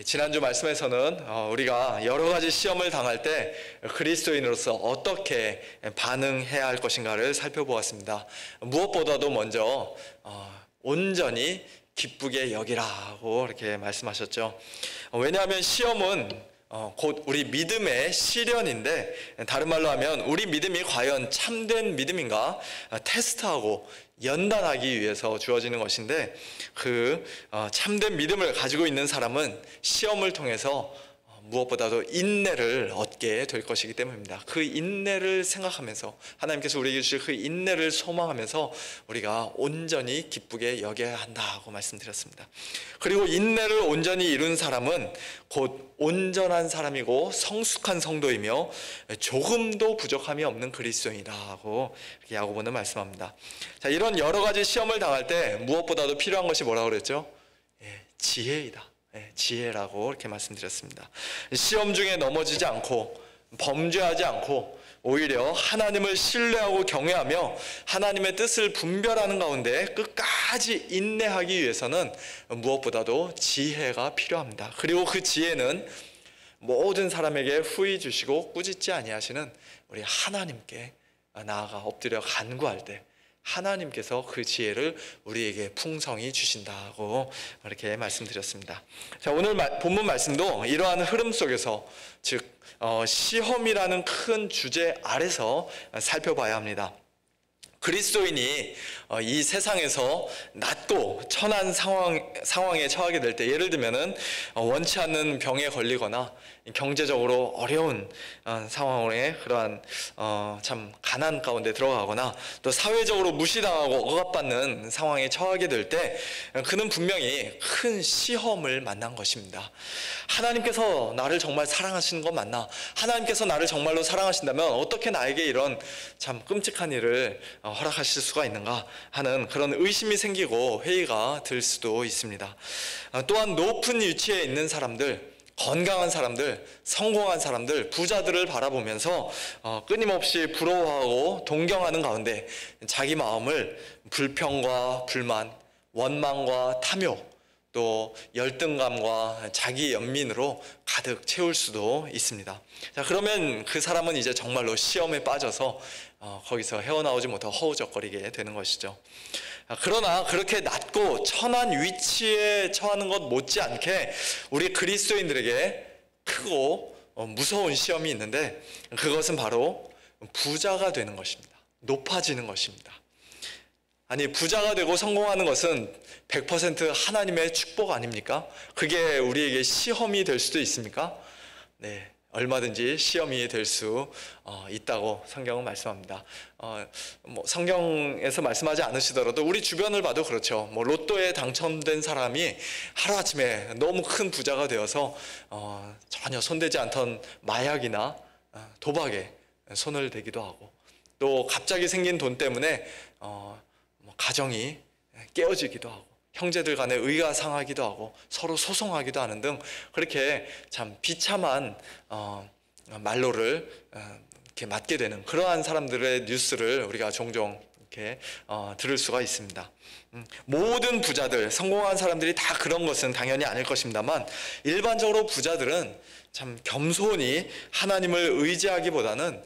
지난주 말씀에서는 우리가 여러 가지 시험을 당할 때 그리스도인으로서 어떻게 반응해야 할 것인가를 살펴보았습니다. 무엇보다도 먼저 온전히 기쁘게 여기라고 이렇게 말씀하셨죠. 왜냐하면 시험은 곧 우리 믿음의 시련인데, 다른 말로 하면 우리 믿음이 과연 참된 믿음인가 테스트하고 연단하기 위해서 주어지는 것인데, 그 참된 믿음을 가지고 있는 사람은 시험을 통해서 무엇보다도 인내를 얻게 될 것이기 때문입니다. 그 인내를 생각하면서, 하나님께서 우리에게 주실 그 인내를 소망하면서 우리가 온전히 기쁘게 여겨야 한다고 말씀드렸습니다. 그리고 인내를 온전히 이룬 사람은 곧 온전한 사람이고 성숙한 성도이며 조금도 부족함이 없는 그리스도인이라고 이렇게 야고보는 말씀합니다. 자, 이런 여러 가지 시험을 당할 때 무엇보다도 필요한 것이 뭐라고 그랬죠? 지혜이다. 지혜라고 이렇게 말씀드렸습니다. 시험 중에 넘어지지 않고 범죄하지 않고 오히려 하나님을 신뢰하고 경외하며 하나님의 뜻을 분별하는 가운데 끝까지 인내하기 위해서는 무엇보다도 지혜가 필요합니다. 그리고 그 지혜는 모든 사람에게 후히 주시고 꾸짖지 아니하시는 우리 하나님께 나아가 엎드려 간구할 때 하나님께서 그 지혜를 우리에게 풍성히 주신다고 이렇게 말씀드렸습니다. 자, 오늘 본문 말씀도 이러한 흐름 속에서, 즉 시험이라는 큰 주제 아래서 살펴봐야 합니다. 그리스도인이 이 세상에서 낮고 천한 상황에 처하게 될 때, 예를 들면은 원치 않는 병에 걸리거나 경제적으로 어려운 상황에 그러한 참 가난 가운데 들어가거나 또 사회적으로 무시당하고 억압받는 상황에 처하게 될 때 그는 분명히 큰 시험을 만난 것입니다. 하나님께서 나를 정말 사랑하시는 건 맞나? 하나님께서 나를 정말로 사랑하신다면 어떻게 나에게 이런 참 끔찍한 일을 허락하실 수가 있는가 하는 그런 의심이 생기고 회의가 들 수도 있습니다. 또한 높은 위치에 있는 사람들, 건강한 사람들, 성공한 사람들, 부자들을 바라보면서 끊임없이 부러워하고 동경하는 가운데 자기 마음을 불평과 불만, 원망과 탐욕, 또 열등감과 자기 연민으로 가득 채울 수도 있습니다. 자, 그러면 그 사람은 이제 정말로 시험에 빠져서 거기서 헤어나오지 못하고 허우적거리게 되는 것이죠. 그러나 그렇게 낮고 천한 위치에 처하는 것 못지않게 우리 그리스도인들에게 크고 무서운 시험이 있는데, 그것은 바로 부자가 되는 것입니다. 높아지는 것입니다. 아니, 부자가 되고 성공하는 것은 100% 하나님의 축복 아닙니까? 그게 우리에게 시험이 될 수도 있습니까? 네, 얼마든지 시험이 될 수 있다고 성경은 말씀합니다. 성경에서 말씀하지 않으시더라도 우리 주변을 봐도 그렇죠. 로또에 당첨된 사람이 하루아침에 너무 큰 부자가 되어서 전혀 손대지 않던 마약이나 도박에 손을 대기도 하고, 또 갑자기 생긴 돈 때문에 가정이 깨어지기도 하고, 형제들 간에 의가 상하기도 하고, 서로 소송하기도 하는 등 그렇게 참 비참한 말로를 이렇게 맞게 되는 그러한 사람들의 뉴스를 우리가 종종 이렇게 들을 수가 있습니다. 모든 부자들, 성공한 사람들이 다 그런 것은 당연히 아닐 것입니다만, 일반적으로 부자들은 참 겸손히 하나님을 의지하기보다는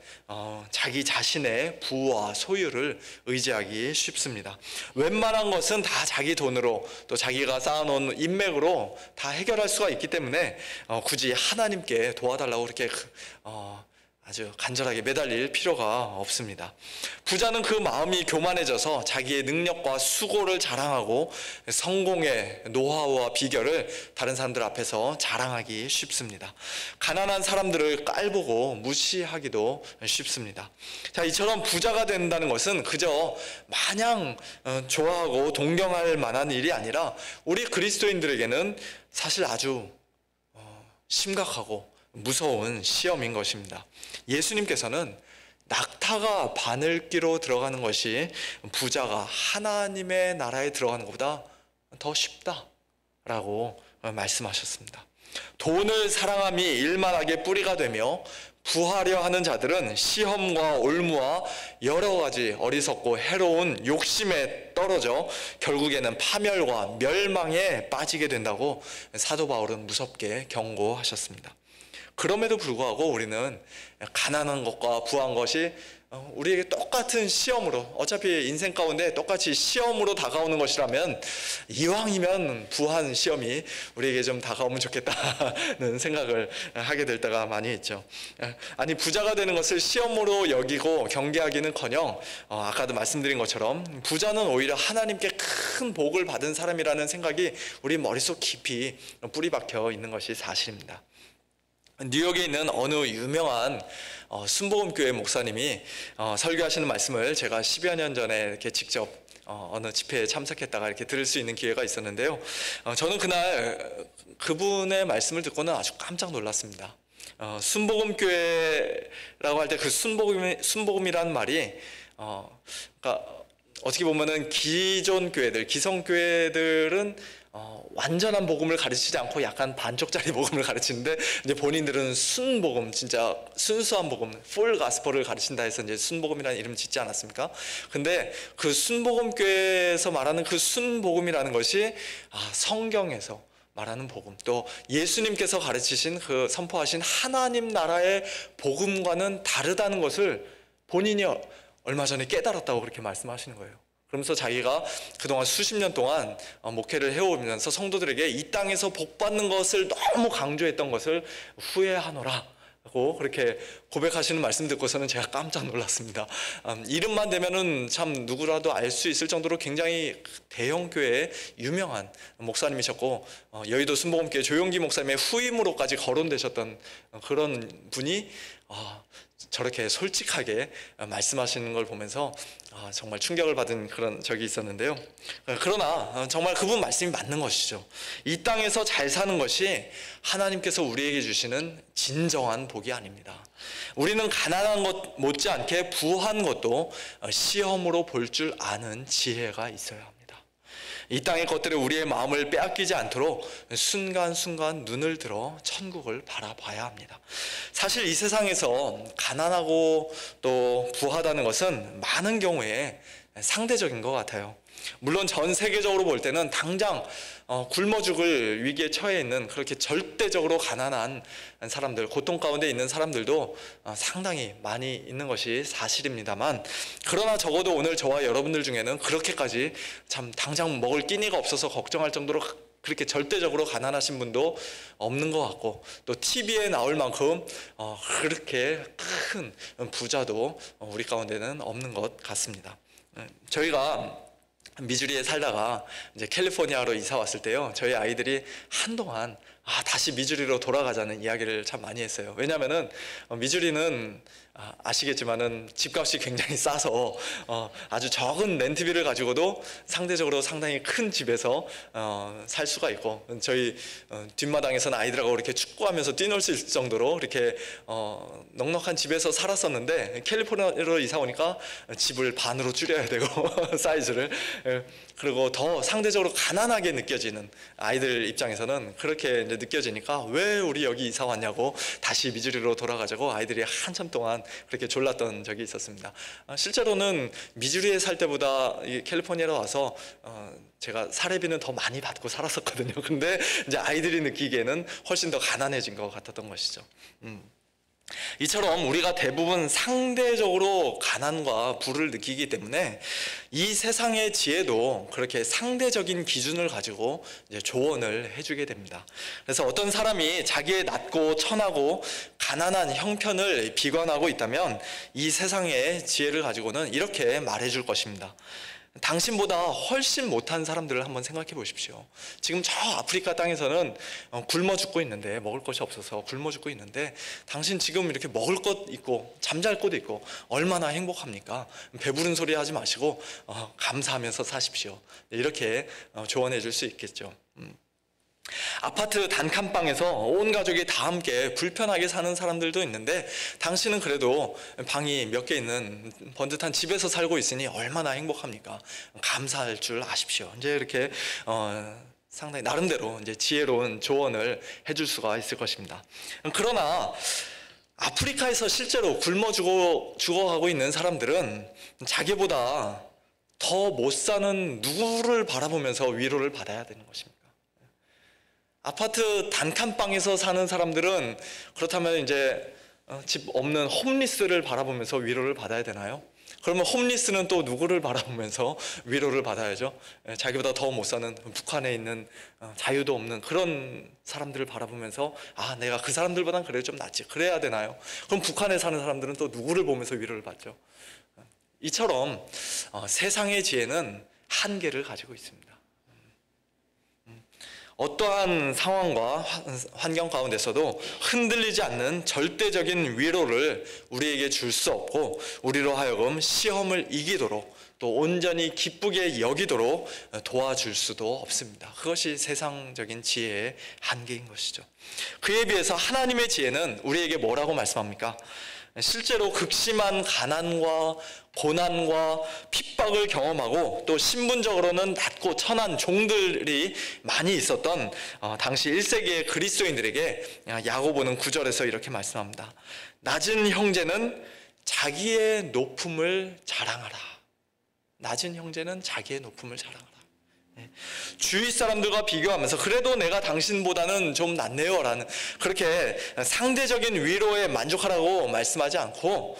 자기 자신의 부와 소유를 의지하기 쉽습니다. 웬만한 것은 다 자기 돈으로, 또 자기가 쌓아놓은 인맥으로 다 해결할 수가 있기 때문에 굳이 하나님께 도와달라고 그렇게 아주 간절하게 매달릴 필요가 없습니다. 부자는 그 마음이 교만해져서 자기의 능력과 수고를 자랑하고 성공의 노하우와 비결을 다른 사람들 앞에서 자랑하기 쉽습니다. 가난한 사람들을 깔보고 무시하기도 쉽습니다. 자, 이처럼 부자가 된다는 것은 그저 마냥 좋아하고 동경할 만한 일이 아니라 우리 그리스도인들에게는 사실 아주 심각하고 무서운 시험인 것입니다. 예수님께서는 낙타가 바늘기로 들어가는 것이 부자가 하나님의 나라에 들어가는 것보다 더 쉽다라고 말씀하셨습니다. 돈을 사랑함이 일만하게 뿌리가 되며 부하려 하는 자들은 시험과 올무와 여러 가지 어리석고 해로운 욕심에 떨어져 결국에는 파멸과 멸망에 빠지게 된다고 사도 바울은 무섭게 경고하셨습니다. 그럼에도 불구하고 우리는 가난한 것과 부한 것이 우리에게 똑같은 시험으로, 어차피 인생 가운데 똑같이 시험으로 다가오는 것이라면 이왕이면 부한 시험이 우리에게 좀 다가오면 좋겠다는 생각을 하게 될 때가 많이 있죠. 아니, 부자가 되는 것을 시험으로 여기고 경계하기는커녕 아까도 말씀드린 것처럼 부자는 오히려 하나님께 큰 복을 받은 사람이라는 생각이 우리 머릿속 깊이 뿌리 박혀 있는 것이 사실입니다. 뉴욕에 있는 어느 유명한 순복음교회 목사님이 설교하시는 말씀을 제가 10여 년 전에 이렇게 직접 어느 집회에 참석했다가 이렇게 들을 수 있는 기회가 있었는데요. 저는 그날 그분의 말씀을 듣고는 아주 깜짝 놀랐습니다. 순복음교회라고 할 때 그 순복음이라는 말이 그러니까 어떻게 보면은 기존 교회들, 기성 교회들은 완전한 복음을 가르치지 않고 약간 반쪽짜리 복음을 가르치는데, 이제 본인들은 순복음, 진짜 순수한 복음, 풀 가스펠을 가르친다 해서 이제 순복음이라는 이름을 짓지 않았습니까? 근데 그 순복음 교회에서 말하는 그 순복음이라는 것이 성경에서 말하는 복음, 또 예수님께서 가르치신 그 선포하신 하나님 나라의 복음과는 다르다는 것을 본인이 얼마 전에 깨달았다고 그렇게 말씀하시는 거예요. 그러면서 자기가 그동안 수십 년 동안 목회를 해오면서 성도들에게 이 땅에서 복받는 것을 너무 강조했던 것을 후회하노라 고 그렇게 고백하시는 말씀 듣고서는 제가 깜짝 놀랐습니다. 이름만 되면은 참 누구라도 알 수 있을 정도로 굉장히 대형 교회의 유명한 목사님이셨고, 여의도 순복음교회 조용기 목사님의 후임으로까지 거론되셨던 그런 분이 저렇게 솔직하게 말씀하시는 걸 보면서 정말 충격을 받은 그런 적이 있었는데요. 그러나 정말 그분 말씀이 맞는 것이죠. 이 땅에서 잘 사는 것이 하나님께서 우리에게 주시는 진정한 복이 아닙니다. 우리는 가난한 것 못지않게 부한 것도 시험으로 볼 줄 아는 지혜가 있어야 합니다. 이 땅의 것들에 우리의 마음을 빼앗기지 않도록 순간순간 눈을 들어 천국을 바라봐야 합니다. 사실 이 세상에서 가난하고 또 부하다는 것은 많은 경우에 상대적인 것 같아요. 물론 전 세계적으로 볼 때는 당장 굶어 죽을 위기에 처해 있는 그렇게 절대적으로 가난한 사람들, 고통 가운데 있는 사람들도 상당히 많이 있는 것이 사실입니다만, 그러나 적어도 오늘 저와 여러분들 중에는 그렇게까지 참 당장 먹을 끼니가 없어서 걱정할 정도로 그렇게 절대적으로 가난하신 분도 없는 것 같고, 또 TV에 나올 만큼 그렇게 큰 부자도 우리 가운데는 없는 것 같습니다. 저희가 미주리에 살다가 이제 캘리포니아로 이사 왔을 때요, 저희 아이들이 한동안 다시 미주리로 돌아가자는 이야기를 참 많이 했어요. 왜냐하면은 미주리는 아시겠지만은 집값이 굉장히 싸서 아주 적은 렌트비를 가지고도 상대적으로 상당히 큰 집에서 살 수가 있고, 저희 뒷마당에서는 아이들하고 이렇게 축구하면서 뛰놀 수 있을 정도로 이렇게 넉넉한 집에서 살았었는데, 캘리포니아로 이사 오니까 집을 반으로 줄여야 되고 사이즈를, 그리고 더 상대적으로 가난하게 느껴지는 아이들 입장에서는 그렇게 이제 느껴지니까 왜 우리 여기 이사 왔냐고 다시 미주리로 돌아가자고 아이들이 한참 동안 그렇게 졸랐던 적이 있었습니다. 실제로는 미주리에 살 때보다 이 캘리포니아로 와서 제가 사례비는 더 많이 받고 살았었거든요. 근데 이제 아이들이 느끼기에는 훨씬 더 가난해진 것 같았던 것이죠. 이처럼 우리가 대부분 상대적으로 가난과 부를 느끼기 때문에 이 세상의 지혜도 그렇게 상대적인 기준을 가지고 이제 조언을 해주게 됩니다. 그래서 어떤 사람이 자기의 낮고 천하고 가난한 형편을 비관하고 있다면 이 세상의 지혜를 가지고는 이렇게 말해줄 것입니다. 당신보다 훨씬 못한 사람들을 한번 생각해 보십시오. 지금 저 아프리카 땅에서는 굶어 죽고 있는데, 먹을 것이 없어서 굶어 죽고 있는데, 당신 지금 이렇게 먹을 것 있고 잠잘 곳 있고 얼마나 행복합니까? 배부른 소리 하지 마시고 감사하면서 사십시오. 이렇게 조언해 줄 수 있겠죠. 아파트 단칸방에서 온 가족이 다 함께 불편하게 사는 사람들도 있는데, 당신은 그래도 방이 몇 개 있는 번듯한 집에서 살고 있으니 얼마나 행복합니까? 감사할 줄 아십시오. 이제 이렇게 상당히 나름대로 이제 지혜로운 조언을 해줄 수가 있을 것입니다. 그러나 아프리카에서 실제로 굶어 죽어가고 있는 사람들은 자기보다 더 못 사는 누구를 바라보면서 위로를 받아야 되는 것입니까? 아파트 단칸방에서 사는 사람들은 그렇다면 이제 집 없는 홈리스를 바라보면서 위로를 받아야 되나요? 그러면 홈리스는 또 누구를 바라보면서 위로를 받아야죠? 자기보다 더 못 사는 북한에 있는 자유도 없는 그런 사람들을 바라보면서 내가 그 사람들보단 그래도 좀 낫지, 그래야 되나요? 그럼 북한에 사는 사람들은 또 누구를 보면서 위로를 받죠? 이처럼 세상의 지혜는 한계를 가지고 있습니다. 어떠한 상황과 환경 가운데서도 흔들리지 않는 절대적인 위로를 우리에게 줄 수 없고, 우리로 하여금 시험을 이기도록 또 온전히 기쁘게 여기도록 도와줄 수도 없습니다. 그것이 세상적인 지혜의 한계인 것이죠. 그에 비해서 하나님의 지혜는 우리에게 뭐라고 말씀합니까? 실제로 극심한 가난과 고난과 핍박을 경험하고 또 신분적으로는 낮고 천한 종들이 많이 있었던 당시 1세기의 그리스도인들에게 야고보는 9절에서 이렇게 말씀합니다. 낮은 형제는 자기의 높음을 자랑하라. 낮은 형제는 자기의 높음을 자랑하라. 주위 사람들과 비교하면서 그래도 내가 당신보다는 좀 낫네요 라는, 그렇게 상대적인 위로에 만족하라고 말씀하지 않고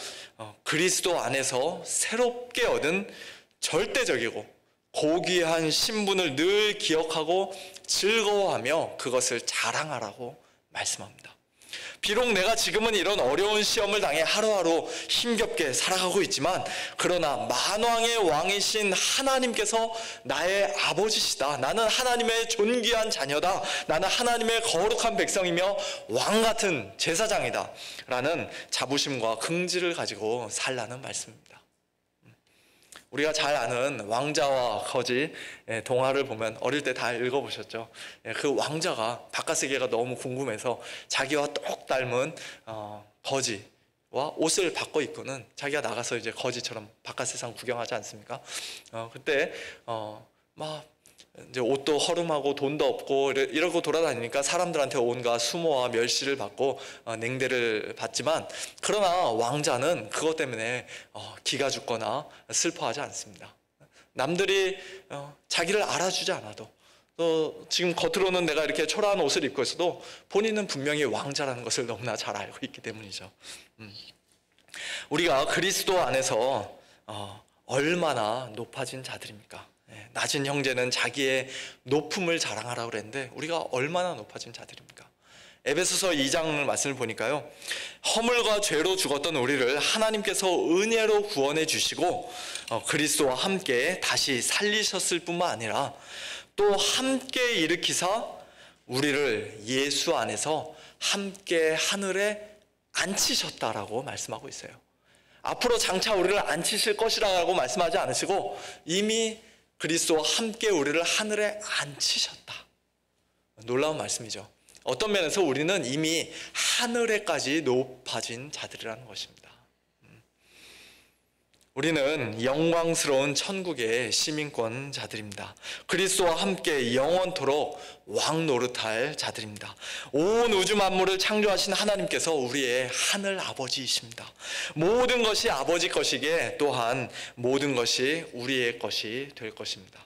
그리스도 안에서 새롭게 얻은 절대적이고 고귀한 신분을 늘 기억하고 즐거워하며 그것을 자랑하라고 말씀합니다. 비록 내가 지금은 이런 어려운 시험을 당해 하루하루 힘겹게 살아가고 있지만, 그러나 만왕의 왕이신 하나님께서 나의 아버지시다. 나는 하나님의 존귀한 자녀다. 나는 하나님의 거룩한 백성이며 왕 같은 제사장이다. 라는 자부심과 긍지를 가지고 살라는 말씀입니다. 우리가 잘 아는 왕자와 거지 동화를 보면 어릴 때 다 읽어보셨죠? 그 왕자가 바깥 세계가 너무 궁금해서 자기와 똑 닮은 거지와 옷을 바꿔 입고는 자기가 나가서 이제 거지처럼 바깥 세상 구경하지 않습니까? 그때 막 이제 옷도 허름하고 돈도 없고 이러고 돌아다니니까 사람들한테 온갖 수모와 멸시를 받고 냉대를 받지만, 그러나 왕자는 그것 때문에 기가 죽거나 슬퍼하지 않습니다. 남들이 자기를 알아주지 않아도, 또 지금 겉으로는 내가 이렇게 초라한 옷을 입고 있어도 본인은 분명히 왕자라는 것을 너무나 잘 알고 있기 때문이죠. 우리가 그리스도 안에서 얼마나 높아진 자들입니까? 낮은 형제는 자기의 높음을 자랑하라고 그랬는데 우리가 얼마나 높아진 자들입니까? 에베소서 2장 말씀을 보니까요, 허물과 죄로 죽었던 우리를 하나님께서 은혜로 구원해 주시고 그리스도와 함께 다시 살리셨을 뿐만 아니라 또 함께 일으키사 우리를 예수 안에서 함께 하늘에 앉히셨다라고 말씀하고 있어요. 앞으로 장차 우리를 앉히실 것이라고 말씀하지 않으시고 이미 그리스도와 함께 우리를 하늘에 앉히셨다. 놀라운 말씀이죠. 어떤 면에서 우리는 이미 하늘에까지 높아진 자들이라는 것입니다. 우리는 영광스러운 천국의 시민권자들입니다. 그리스도와 함께 영원토록 왕 노릇할 자들입니다. 온 우주 만물을 창조하신 하나님께서 우리의 하늘 아버지이십니다. 모든 것이 아버지 것이기에 또한 모든 것이 우리의 것이 될 것입니다.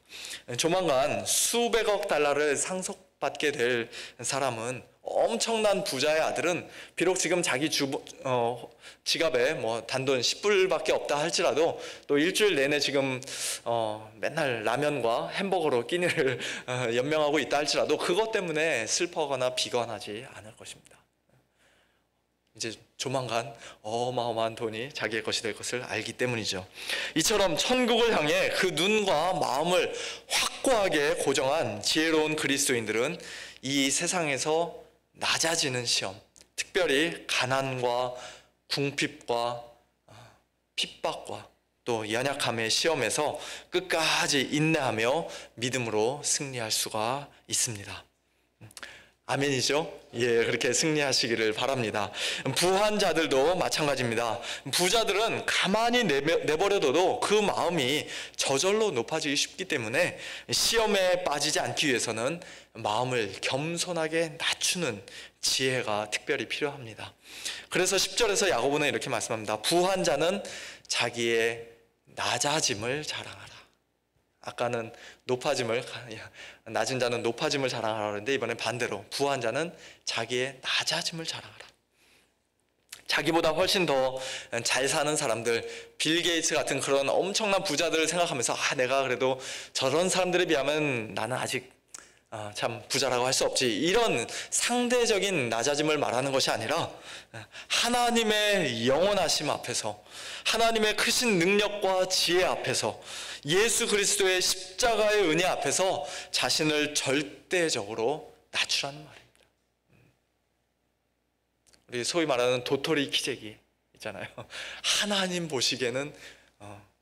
조만간 수백억 달러를 상속받게 될 사람은, 엄청난 부자의 아들은 비록 지금 자기 지갑에 단돈 10불밖에 없다 할지라도 또 일주일 내내 지금 맨날 라면과 햄버거로 끼니를 연명하고 있다 할지라도 그것 때문에 슬퍼하거나 비관하지 않을 것입니다. 이제 조만간 어마어마한 돈이 자기의 것이 될 것을 알기 때문이죠. 이처럼 천국을 향해 그 눈과 마음을 확고하게 고정한 지혜로운 그리스도인들은 이 세상에서 낮아지는 시험, 특별히 가난과 궁핍과 핍박과 또 연약함의 시험에서 끝까지 인내하며 믿음으로 승리할 수가 있습니다. 아멘이죠? 예, 그렇게 승리하시기를 바랍니다. 부한 자들도 마찬가지입니다. 부자들은 가만히 내버려둬도 그 마음이 저절로 높아지기 쉽기 때문에 시험에 빠지지 않기 위해서는 마음을 겸손하게 낮추는 지혜가 특별히 필요합니다. 그래서 10절에서 야고보는 이렇게 말씀합니다. 부한 자는 자기의 낮아짐을 자랑하라. 아까는 낮은 자는 높아짐을 자랑하라 그랬는데, 이번엔 반대로 부한 자는 자기의 낮아짐을 자랑하라. 자기보다 훨씬 더 잘 사는 사람들, 빌 게이츠 같은 그런 엄청난 부자들을 생각하면서 내가 그래도 저런 사람들에 비하면 나는 아직 참 부자라고 할 수 없지, 이런 상대적인 낮아짐을 말하는 것이 아니라 하나님의 영원하심 앞에서, 하나님의 크신 능력과 지혜 앞에서, 예수 그리스도의 십자가의 은혜 앞에서 자신을 절대적으로 낮추라는 말입니다. 우리 소위 말하는 도토리 키재기 있잖아요. 하나님 보시기에는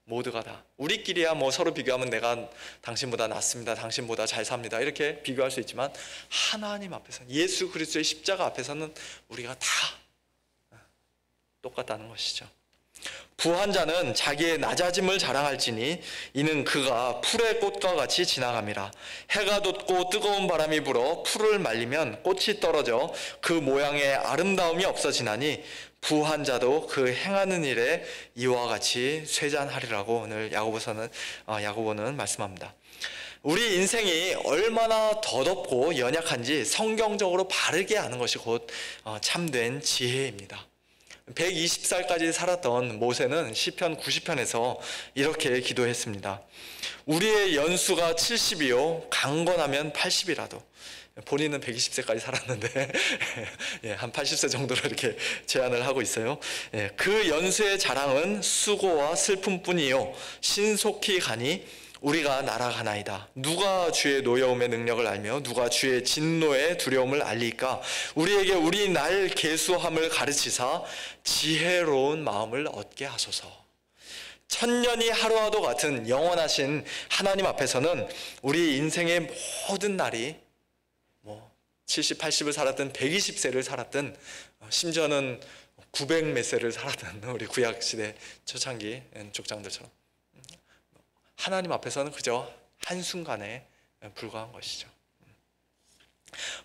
모두가 다 우리끼리야 뭐 서로 비교하면 내가 당신보다 낫습니다, 당신보다 잘 삽니다, 이렇게 비교할 수 있지만 하나님 앞에서는, 예수 그리스도의 십자가 앞에서는 우리가 다 똑같다는 것이죠. 부한 자는 자기의 낮아짐을 자랑할지니 이는 그가 풀의 꽃과 같이 지나감이라. 해가 돋고 뜨거운 바람이 불어 풀을 말리면 꽃이 떨어져 그 모양의 아름다움이 없어지나니 부한 자도 그 행하는 일에 이와 같이 쇠잔하리라고 오늘 야고보는 말씀합니다. 우리 인생이 얼마나 더덥고 연약한지 성경적으로 바르게 아는 것이 곧 참된 지혜입니다. 120살까지 살았던 모세는 시편 90편에서 이렇게 기도했습니다. 우리의 연수가 70이요 강건하면 80이라도. 본인은 120세까지 살았는데 한 80세 정도로 이렇게 제안을 하고 있어요. 그 연수의 자랑은 수고와 슬픔뿐이요 신속히 가니 우리가 날아가나이다. 누가 주의 노여움의 능력을 알며 누가 주의 진노의 두려움을 알리까? 우리에게 우리 날 계수함을 가르치사 지혜로운 마음을 얻게 하소서. 천년이 하루와도 같은 영원하신 하나님 앞에서는 우리 인생의 모든 날이 70, 80을 살았든 120세를 살았든 심지어는 900 몇 세를 살았든 우리 구약시대 초창기 족장들처럼 하나님 앞에서는 그저 한순간에 불과한 것이죠.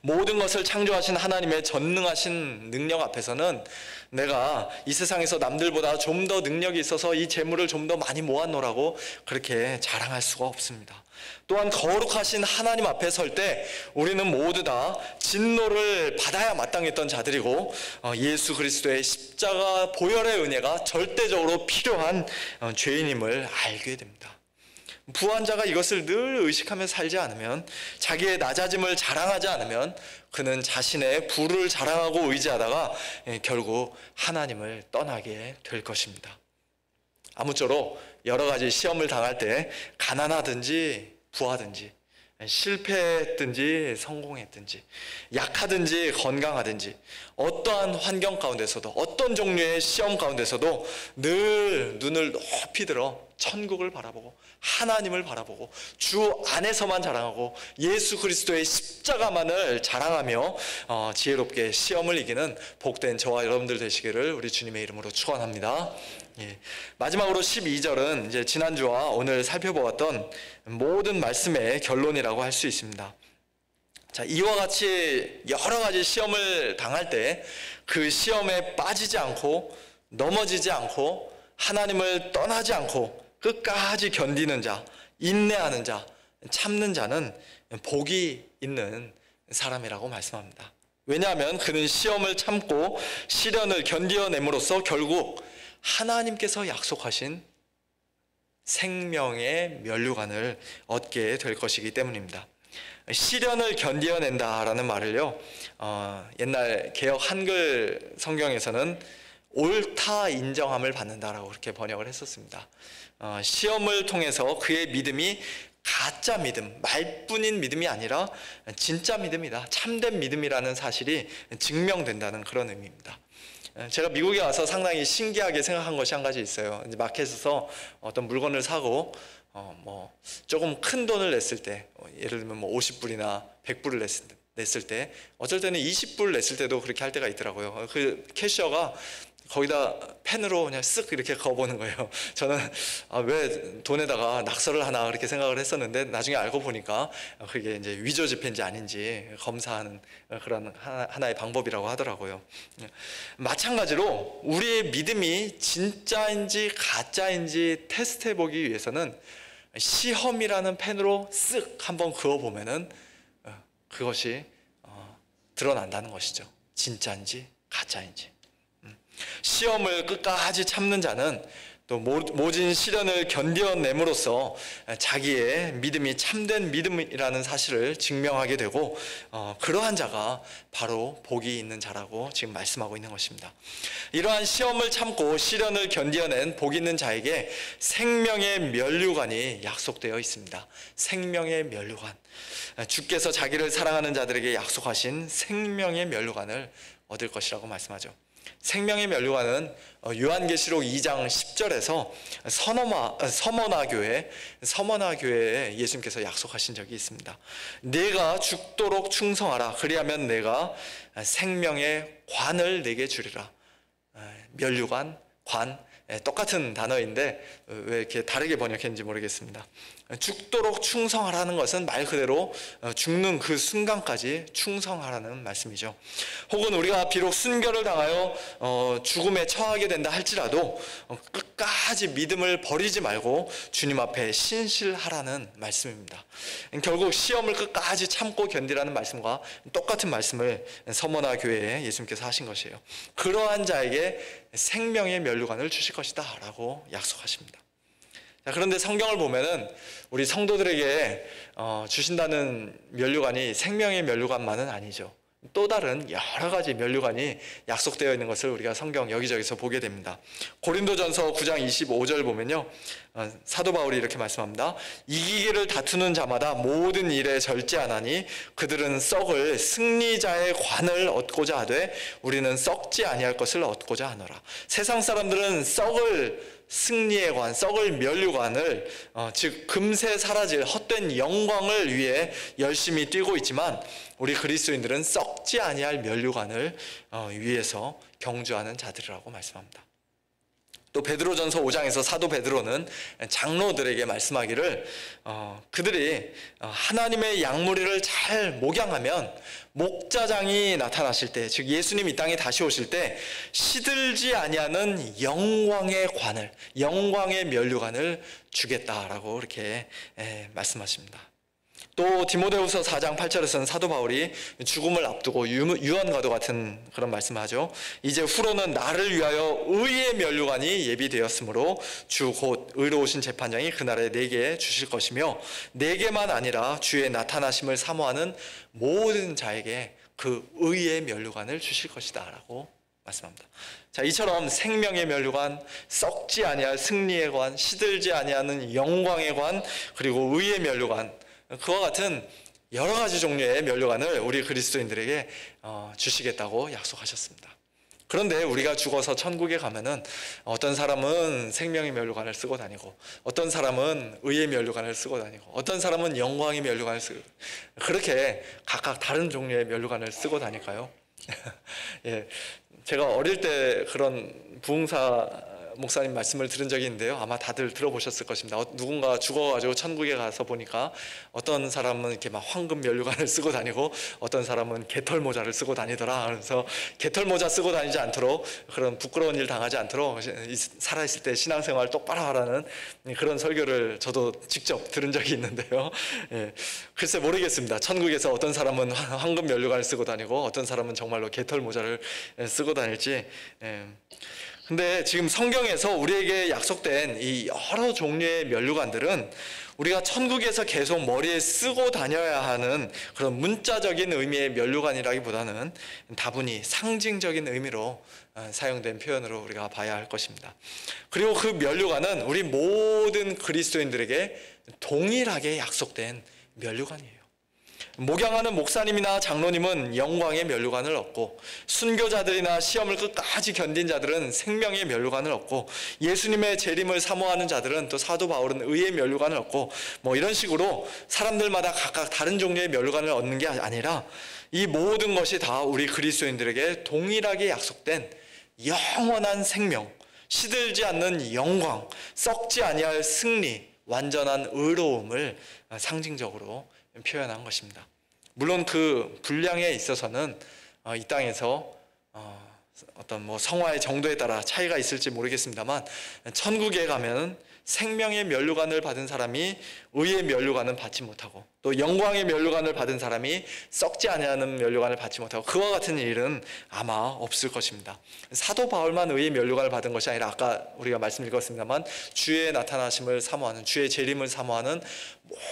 모든 것을 창조하신 하나님의 전능하신 능력 앞에서는 내가 이 세상에서 남들보다 좀 더 능력이 있어서 이 재물을 좀 더 많이 모았노라고 그렇게 자랑할 수가 없습니다. 또한 거룩하신 하나님 앞에 설 때 우리는 모두 다 진노를 받아야 마땅했던 자들이고 예수 그리스도의 십자가 보혈의 은혜가 절대적으로 필요한 죄인임을 알게 됩니다. 부한 자가 이것을 늘 의식하며 살지 않으면, 자기의 낮아짐을 자랑하지 않으면 그는 자신의 부를 자랑하고 의지하다가 결국 하나님을 떠나게 될 것입니다. 아무쪼록 여러 가지 시험을 당할 때 가난하든지 부하든지, 실패했든지 성공했든지, 약하든지 건강하든지, 어떠한 환경 가운데서도, 어떤 종류의 시험 가운데서도 늘 눈을 높이 들어 천국을 바라보고 하나님을 바라보고 주 안에서만 자랑하고 예수 그리스도의 십자가만을 자랑하며 지혜롭게 시험을 이기는 복된 저와 여러분들 되시기를 우리 주님의 이름으로 축원합니다. 마지막으로 12절은 이제 지난주와 오늘 살펴보았던 모든 말씀의 결론이라고 할 수 있습니다. 자, 이와 같이 여러 가지 시험을 당할 때 그 시험에 빠지지 않고 넘어지지 않고 하나님을 떠나지 않고 끝까지 견디는 자, 인내하는 자, 참는 자는 복이 있는 사람이라고 말씀합니다. 왜냐하면 그는 시험을 참고 시련을 견디어냄으로써 결국 하나님께서 약속하신 생명의 면류관을 얻게 될 것이기 때문입니다. 시련을 견디어낸다라는 말을요, 옛날 개역 한글 성경에서는 옳다 인정함을 받는다라고 그렇게 번역을 했었습니다. 시험을 통해서 그의 믿음이 가짜 믿음, 말뿐인 믿음이 아니라 진짜 믿음이다, 참된 믿음이라는 사실이 증명된다는 그런 의미입니다. 제가 미국에 와서 상당히 신기하게 생각한 것이 한 가지 있어요. 이제 마켓에서 어떤 물건을 사고 조금 큰 돈을 냈을 때, 예를 들면 50불이나 100불을 냈을 때, 어쩔 때는 20불 냈을 때도 그렇게 할 때가 있더라고요. 그 캐셔가 거기다 펜으로 그냥 쓱 이렇게 그어보는 거예요. 저는 왜 돈에다가 낙서를 하나 그렇게 생각을 했었는데, 나중에 알고 보니까 그게 이제 위조 지폐인지 아닌지 검사하는 그런 하나의 방법이라고 하더라고요. 마찬가지로 우리의 믿음이 진짜인지 가짜인지 테스트해 보기 위해서는 시험이라는 펜으로 쓱 한번 그어보면은 그것이 드러난다는 것이죠. 진짜인지 가짜인지. 시험을 끝까지 참는 자는 또 모진 시련을 견뎌냄으로써 자기의 믿음이 참된 믿음이라는 사실을 증명하게 되고, 그러한 자가 바로 복이 있는 자라고 지금 말씀하고 있는 것입니다. 이러한 시험을 참고 시련을 견뎌낸 복 있는 자에게 생명의 면류관이 약속되어 있습니다. 생명의 면류관, 주께서 자기를 사랑하는 자들에게 약속하신 생명의 면류관을 얻을 것이라고 말씀하죠. 생명의 면류관은 요한계시록 2장 10절에서 서머나 교회에 예수님께서 약속하신 적이 있습니다. 네가 죽도록 충성하라, 그리하면 내가 생명의 관을 내게 주리라. 면류관, 관, 똑같은 단어인데 왜 이렇게 다르게 번역했는지 모르겠습니다. 죽도록 충성하라는 것은 말 그대로 죽는 그 순간까지 충성하라는 말씀이죠. 혹은 우리가 비록 순교를 당하여 죽음에 처하게 된다 할지라도 끝까지 믿음을 버리지 말고 주님 앞에 신실하라는 말씀입니다. 결국 시험을 끝까지 참고 견디라는 말씀과 똑같은 말씀을 서머나 교회에 예수님께서 하신 것이에요. 그러한 자에게 생명의 면류관을 주실 것이다 라고 약속하십니다. 자, 그런데 성경을 보면은 우리 성도들에게 주신다는 면류관이 생명의 면류관만은 아니죠. 또 다른 여러 가지 면류관이 약속되어 있는 것을 우리가 성경 여기저기서 보게 됩니다. 고린도전서 9장 25절 보면요, 사도 바울이 이렇게 말씀합니다. 이기기를 다투는 자마다 모든 일에 절제하나니 그들은 썩을 승리자의 관을 얻고자 하되 우리는 썩지 아니할 것을 얻고자 하노라. 세상 사람들은 썩을 승리의 관, 썩을 면류관을 즉 금세 사라질 헛된 영광을 위해 열심히 뛰고 있지만, 우리 그리스도인들은 썩지 아니할 면류관을 위해서 경주하는 자들이라고 말씀합니다. 또 베드로전서 5장에서 사도 베드로는 장로들에게 말씀하기를 그들이 하나님의 양무리를 잘 목양하면 목자장이 나타나실 때, 즉 예수님 이 땅에 다시 오실 때 시들지 아니하는 영광의 관을, 영광의 면류관을 주겠다라고 이렇게 말씀하십니다. 또 디모데후서 4장 8절에서는 사도 바울이 죽음을 앞두고 유언과도 같은 그런 말씀을 하죠. 이제 후로는 나를 위하여 의의 면류관이 예비되었으므로 주 곧 의로우신 재판장이 그날에 내게 주실 것이며 내게만 아니라 주의 나타나심을 사모하는 모든 자에게 그 의의 면류관을 주실 것이다 라고 말씀합니다. 자, 이처럼 생명의 면류관, 썩지 아니할 승리의 관, 시들지 아니하는 영광의 관, 그리고 의의 면류관, 그와 같은 여러 가지 종류의 면류관을 우리 그리스도인들에게 주시겠다고 약속하셨습니다. 그런데 우리가 죽어서 천국에 가면은 어떤 사람은 생명의 면류관을 쓰고 다니고, 어떤 사람은 의의 면류관을 쓰고 다니고, 어떤 사람은 영광의 면류관을 쓰고, 그렇게 각각 다른 종류의 면류관을 쓰고 다닐까요? 예, 제가 어릴 때 그런 부흥사 목사님 말씀을 들은 적이 있는데요, 아마 다들 들어보셨을 것입니다. 누군가 죽어가지고 천국에 가서 보니까 어떤 사람은 이렇게 막 황금 면류관을 쓰고 다니고 어떤 사람은 개털 모자를 쓰고 다니더라. 그래서 개털 모자 쓰고 다니지 않도록, 그런 부끄러운 일 당하지 않도록 살아있을 때 신앙생활 똑바로 하라는 그런 설교를 저도 직접 들은 적이 있는데요. 예, 글쎄 모르겠습니다. 천국에서 어떤 사람은 황금 면류관을 쓰고 다니고 어떤 사람은 정말로 개털 모자를 쓰고 다닐지. 근데 지금 성경에서 우리에게 약속된 이 여러 종류의 면류관들은 우리가 천국에서 계속 머리에 쓰고 다녀야 하는 그런 문자적인 의미의 면류관이라기보다는 다분히 상징적인 의미로 사용된 표현으로 우리가 봐야 할 것입니다. 그리고 그 면류관은 우리 모든 그리스도인들에게 동일하게 약속된 면류관이에요. 목양하는 목사님이나 장로님은 영광의 면류관을 얻고, 순교자들이나 시험을 끝까지 견딘 자들은 생명의 면류관을 얻고, 예수님의 재림을 사모하는 자들은, 또 사도 바울은 의의 면류관을 얻고, 이런 식으로 사람들마다 각각 다른 종류의 면류관을 얻는 게 아니라 이 모든 것이 다 우리 그리스도인들에게 동일하게 약속된 영원한 생명, 시들지 않는 영광, 썩지 아니할 승리, 완전한 의로움을 상징적으로 표현한 것입니다. 물론 그 분량에 있어서는 이 땅에서 어떤 성화의 정도에 따라 차이가 있을지 모르겠습니다만, 천국에 가면 생명의 면류관을 받은 사람이 의의 면류관은 받지 못하고, 또 영광의 면류관을 받은 사람이 썩지 아니하는 면류관을 받지 못하고, 그와 같은 일은 아마 없을 것입니다. 사도 바울만 의의 면류관을 받은 것이 아니라, 아까 우리가 말씀 읽었습니다만, 주의 나타나심을 사모하는, 주의 재림을 사모하는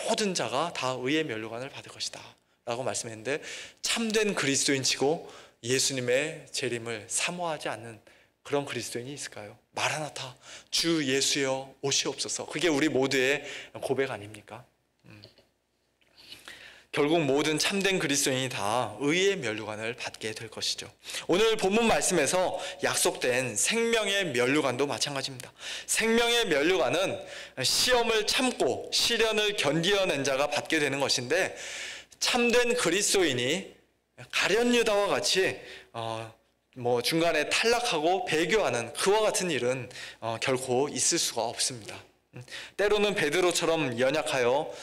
모든 자가 다 의의 면류관을 받을 것이다 라고 말씀했는데, 참된 그리스도인치고 예수님의 재림을 사모하지 않는 그런 그리스도인이 있을까요? 마라나타, 주 예수여 오시옵소서. 그게 우리 모두의 고백 아닙니까? 결국 모든 참된 그리스도인이 다 의의 면류관을 받게 될 것이죠. 오늘 본문 말씀에서 약속된 생명의 면류관도 마찬가지입니다. 생명의 면류관은 시험을 참고 시련을 견디어낸 자가 받게 되는 것인데, 참된 그리스도인이 가룟 유다와 같이 중간에 탈락하고 배교하는 그와 같은 일은 결코 있을 수가 없습니다. 때로는 베드로처럼 연약하여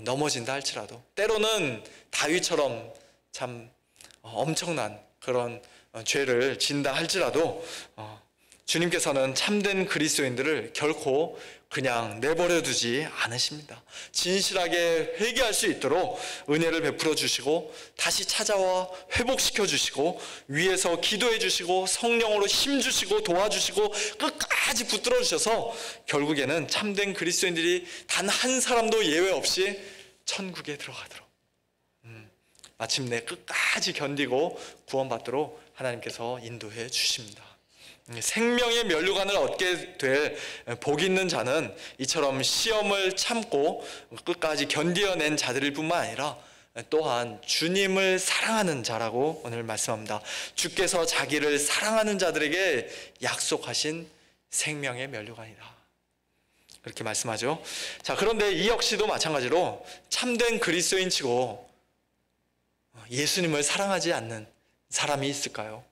넘어진다 할지라도, 때로는 다윗처럼 참 엄청난 그런 죄를 진다 할지라도, 주님께서는 참된 그리스도인들을 결코 그냥 내버려 두지 않으십니다. 진실하게 회개할 수 있도록 은혜를 베풀어 주시고, 다시 찾아와 회복시켜 주시고, 위에서 기도해 주시고, 성령으로 힘 주시고 도와주시고, 끝까지 붙들어 주셔서 결국에는 참된 그리스도인들이 단 한 사람도 예외 없이 천국에 들어가도록, 마침내 끝까지 견디고 구원받도록 하나님께서 인도해 주십니다. 생명의 면류관을 얻게 될 복 있는 자는 이처럼 시험을 참고 끝까지 견디어낸 자들일 뿐만 아니라 또한 주님을 사랑하는 자라고 오늘 말씀합니다. 주께서 자기를 사랑하는 자들에게 약속하신 생명의 면류관이다, 그렇게 말씀하죠. 자, 그런데 이 역시도 마찬가지로 참된 그리스도인치고 예수님을 사랑하지 않는 사람이 있을까요?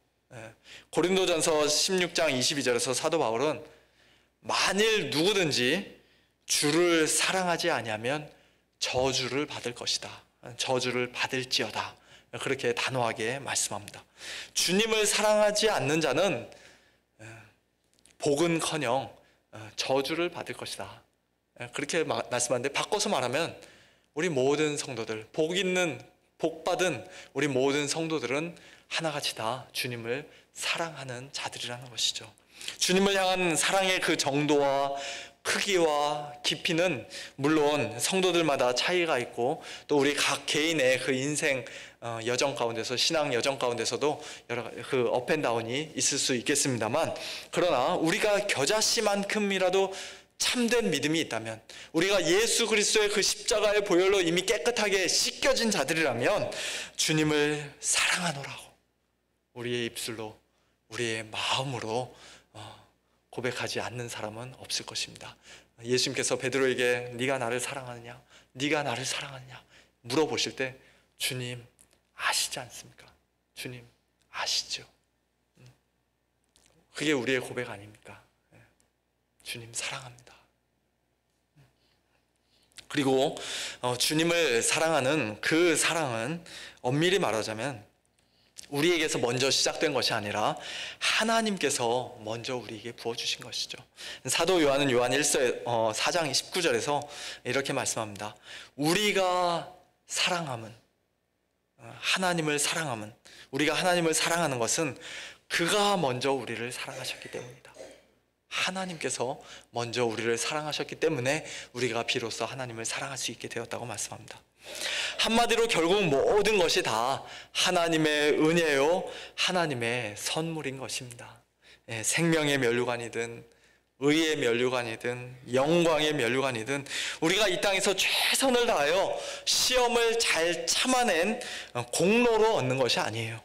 고린도전서 16장 22절에서 사도 바울은 만일 누구든지 주를 사랑하지 아니하면 저주를 받을 것이다, 저주를 받을지어다, 그렇게 단호하게 말씀합니다. 주님을 사랑하지 않는 자는 복은커녕 저주를 받을 것이다, 그렇게 말씀하는데, 바꿔서 말하면 우리 모든 성도들, 복 받은 우리 모든 성도들은 하나같이 다 주님을 사랑하는 자들이라는 것이죠. 주님을 향한 사랑의 그 정도와 크기와 깊이는 물론 성도들마다 차이가 있고, 또 우리 각 개인의 그 인생 여정 가운데서, 신앙 여정 가운데서도 여러 그 업앤다운이 있을 수 있겠습니다만, 그러나 우리가 겨자씨만큼이라도 참된 믿음이 있다면, 우리가 예수 그리스도의 그 십자가의 보혈로 이미 깨끗하게 씻겨진 자들이라면, 주님을 사랑하노라고 우리의 입술로, 우리의 마음으로 고백하지 않는 사람은 없을 것입니다. 예수님께서 베드로에게 네가 나를 사랑하느냐, 네가 나를 사랑하느냐 물어보실 때 주님 아시지 않습니까? 주님 아시죠? 그게 우리의 고백 아닙니까? 주님 사랑합니다. 그리고 주님을 사랑하는 그 사랑은 엄밀히 말하자면 우리에게서 먼저 시작된 것이 아니라 하나님께서 먼저 우리에게 부어주신 것이죠. 사도 요한은 요한 4장 19절에서 이렇게 말씀합니다. 우리가 사랑함은, 하나님을 사랑함은, 우리가 하나님을 사랑하는 것은 그가 먼저 우리를 사랑하셨기 때문이다. 하나님께서 먼저 우리를 사랑하셨기 때문에 우리가 비로소 하나님을 사랑할 수 있게 되었다고 말씀합니다. 한마디로 결국 모든 것이 다 하나님의 은혜요, 하나님의 선물인 것입니다. 생명의 면류관이든 의의 면류관이든 영광의 면류관이든 우리가 이 땅에서 최선을 다하여 시험을 잘 참아낸 공로로 얻는 것이 아니에요.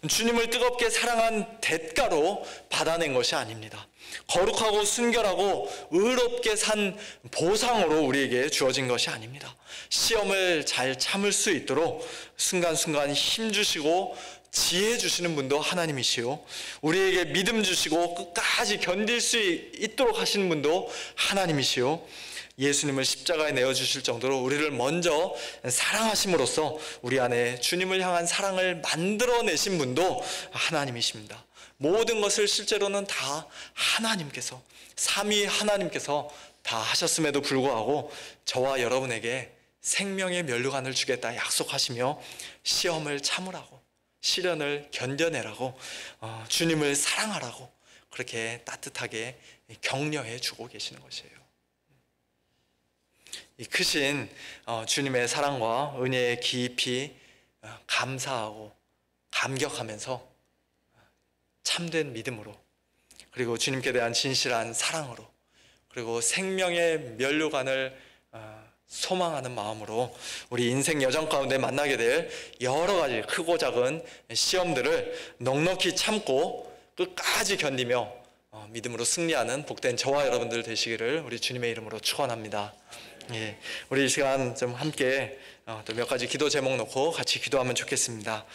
주님을 뜨겁게 사랑한 대가로 받아낸 것이 아닙니다. 거룩하고 순결하고 의롭게 산 보상으로 우리에게 주어진 것이 아닙니다. 시험을 잘 참을 수 있도록 순간순간 힘 주시고 지혜 주시는 분도 하나님이시요, 우리에게 믿음 주시고 끝까지 견딜 수 있도록 하시는 분도 하나님이시요, 예수님을 십자가에 내어주실 정도로 우리를 먼저 사랑하심으로써 우리 안에 주님을 향한 사랑을 만들어내신 분도 하나님이십니다. 모든 것을 실제로는 다 하나님께서, 삼위 하나님께서 다 하셨음에도 불구하고 저와 여러분에게 생명의 면류관을 주겠다 약속하시며 시험을 참으라고, 시련을 견뎌내라고, 주님을 사랑하라고 그렇게 따뜻하게 격려해 주고 계시는 것이에요. 이 크신 주님의 사랑과 은혜에 깊이 감사하고 감격하면서 참된 믿음으로, 그리고 주님께 대한 진실한 사랑으로, 그리고 생명의 면류관을 소망하는 마음으로 우리 인생 여정 가운데 만나게 될 여러 가지 크고 작은 시험들을 넉넉히 참고 끝까지 견디며 믿음으로 승리하는 복된 저와 여러분들 되시기를 우리 주님의 이름으로 축원합니다. 예, 우리 이 시간 좀 함께 또 몇 가지 기도 제목 놓고 같이 기도하면 좋겠습니다.